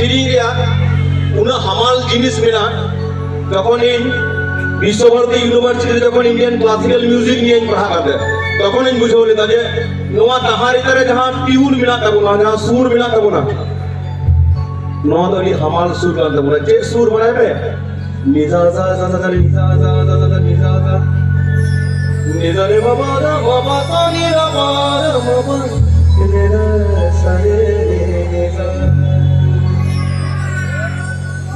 सेरिंग उना हमाल जिनिस मेना तखन इन विश्वभारती यूनिवर्सिटी जखन इंडियन क्लासिकल म्यूजिक निये पढ़ा करते तखन इन बुझो लेता जे नोआ तहारी तरह जहां ट्यून मिला तबुना जहां सुर मिला तबुना नोआ तो नी हमाल सुर का तबुना जे सुर बनाए पे निजा जा जा जा निजा जा जा जा निजा जा निजा रे बाबा रा बाबा सा नी रा बाबा रे रे सा रे निजा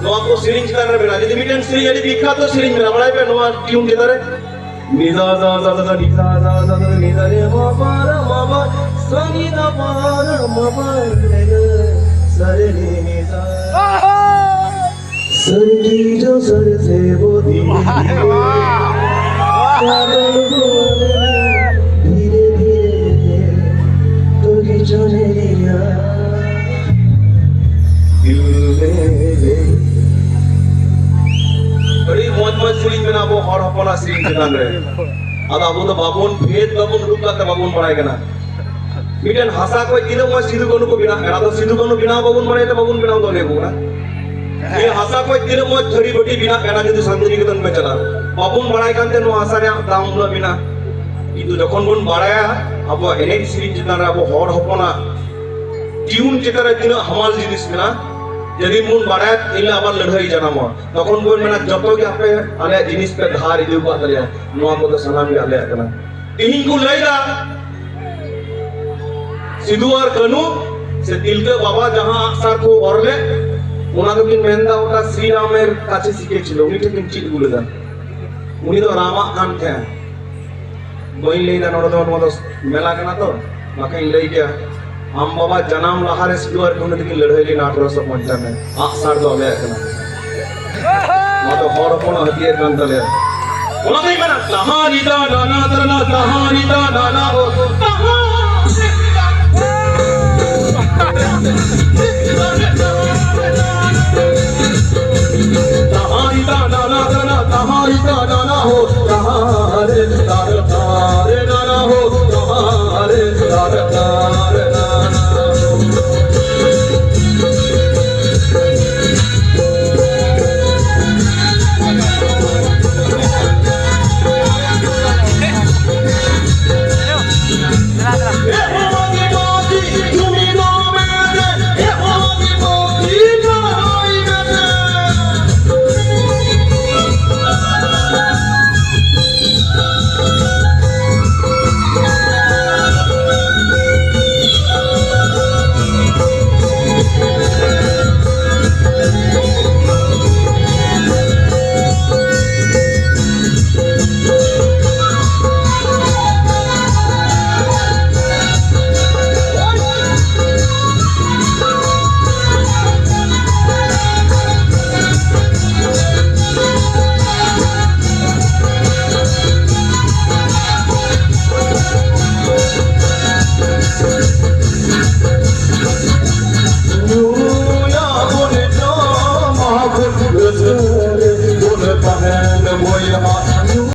नोआ को सीरिंग चितार बेना जदि मिटन सीरिंग यदि विख्यात तो सीरिंग बेना बनाए पे नोआ ट्यून चितार निजा जा जा जा निजा जा जा जा निजा रे बाबा रा बाबा सा नी रा बाबा रे रे सा रे निजा सर की जो सर से वो धीरे धीरे तो की चले लिया दिल में बड़ी मौज सीरीज में ना वो हर हपना सीरीज चलान रहे अब अब तो बाबून भेद बाबून रुका तो बाबून पढ़ाएगा ना मिटन हंसा कोई तीनों मौज सिद्धू कनु को बिना करा तो सिद्धू कनु बिना बाबून पढ़ाए तो बाबून बिना तो लेगो ना ये हंसा कोई तीनों मौज थोड़ी बड़ी बिना करा जो शांतिनिकेतन में चला बाबून पढ़ाए करते नो हंसा ने दाम ना बिना itu যখন বন বাড়ায়া আবো এনে সিরিজ চিতারা আবো হর হপনা টিউন চিতারা তিনা হামাল জিনিস মেনা যদি মন বাড়ায় ইলে আবার লড়াই জানামো তখন বন মেনা যত কি আপে আলে জিনিস पे धार इदु को आले নোয়া को तो सलामी आले कना तिहिं को लैला सिद्धू और कनु से तिलके बाबा जहां अक्सर को औरले ওনা তো কিন মেন্দা ওটা শ্রীরামের কাছে শিখেছিল উনি ঠিক চিট বলে দেন উনি তো রামা খান थे বই লেইনা নড়দন মতো মেলা কেনা তো মাকে লই গিয়া हम बाबा जनाम लहारे सिद्धू और कनु की लड़ाई ली 1850 में अक्सर तो आले केना मा तो हर कोन हतिये कांतले ओना नहीं मना तहारी दा नाना तरना तहारी दा नाना